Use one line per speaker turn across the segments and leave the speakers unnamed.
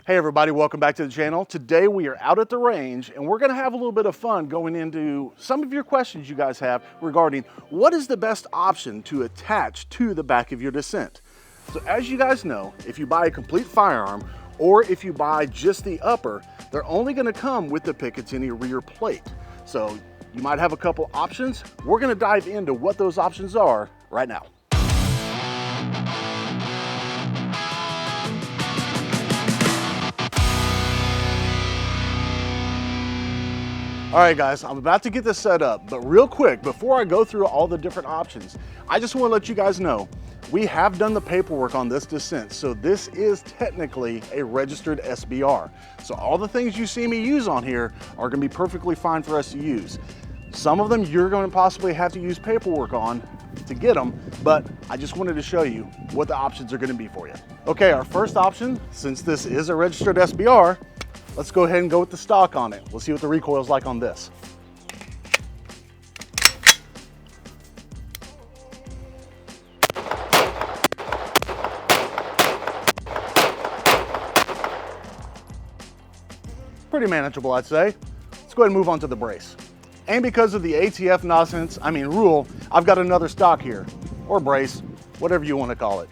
Hey everybody, welcome back to the channel. Today we are out at the range and we're gonna have a little bit of fun going into some of your questions you guys have regarding what is the best option to attach to the back of your Dissent. So as you guys know, if you buy a complete firearm or if you buy just the upper, they're only gonna come with the Picatinny rear plate. So you might have a couple options. We're gonna dive into what those options are right now. All right guys, I'm about to get this set up, but real quick, before I go through all the different options, I just want to let you guys know, we have done the paperwork on this Dissent, so this is technically a registered SBR. So all the things you see me use on here are gonna be perfectly fine for us to use. Some of them you're gonna possibly have to use paperwork on to get them, but I just wanted to show you what the options are gonna be for you. Okay, our first option, since this is a registered SBR, let's go ahead and go with the stock on it. We'll see what the recoil is like on this. Pretty manageable, I'd say. Let's go ahead and move on to the brace. And because of the ATF nonsense, rule, I've got another stock here, or brace, whatever you want to call it.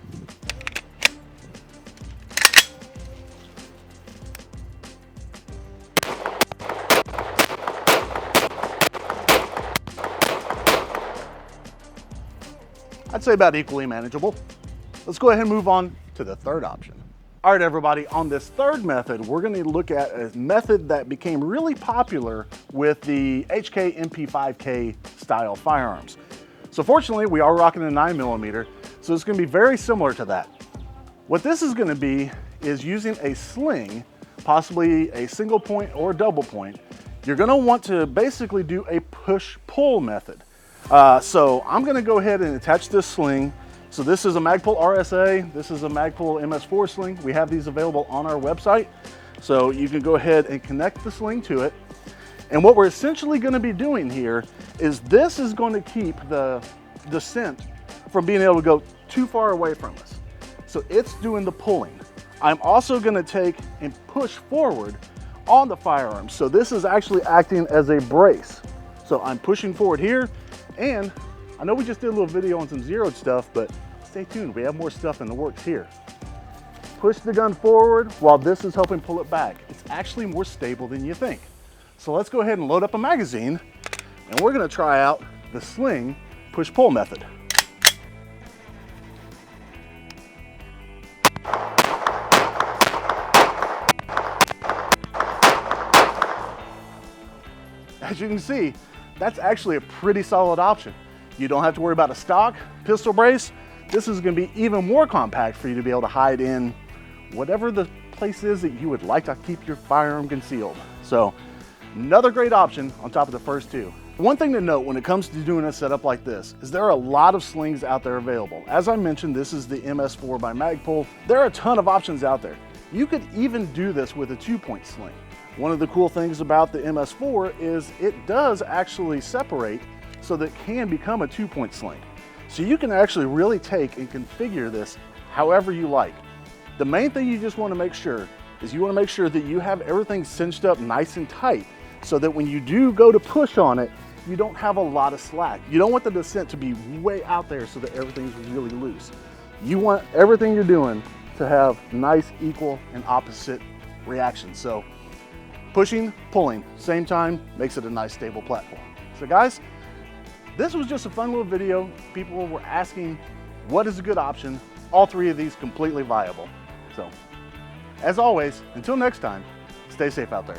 I'd say about equally manageable. Let's go ahead and move on to the third option. All right, everybody, on this third method, we're gonna look at a method that became really popular with the HK MP5K style firearms. So fortunately, we are rocking a 9mm, so it's gonna be very similar to that. What this is gonna be is using a sling, possibly a single point or double point. You're gonna want to basically do a push-pull method. So I'm gonna go ahead and attach this sling. So this is a Magpul RSA, this is a Magpul MS4 sling. We have these available on our website. So you can go ahead and connect the sling to it. And what we're essentially gonna be doing here is this is going to keep the Dissent from being able to go too far away from us. So it's doing the pulling. I'm also gonna take and push forward on the firearm. So this is actually acting as a brace. So I'm pushing forward here. And I know we just did a little video on some zeroed stuff, but stay tuned, we have more stuff in the works here. Push the gun forward while this is helping pull it back. It's actually more stable than you think. So let's go ahead and load up a magazine and we're gonna try out the sling push-pull method. As you can see, that's actually a pretty solid option. You don't have to worry about a stock pistol brace. This is gonna be even more compact for you to be able to hide in whatever the place is that you would like to keep your firearm concealed. So another great option on top of the first two. One thing to note when it comes to doing a setup like this is there are a lot of slings out there available. As I mentioned, this is the MS4 by Magpul. There are a ton of options out there. You could even do this with a 2-point sling. One of the cool things about the MS4 is it does actually separate so that it can become a 2-point sling. So you can actually really take and configure this however you like. The main thing you just want to make sure is you want to make sure that you have everything cinched up nice and tight so that when you do go to push on it, you don't have a lot of slack. You don't want the Dissent to be way out there so that everything's really loose. You want everything you're doing to have nice, equal, and opposite reactions. So pushing, pulling, same time, makes it a nice stable platform. So guys, this was just a fun little video. People were asking, what is a good option? All three of these completely viable. So, as always, until next time, stay safe out there.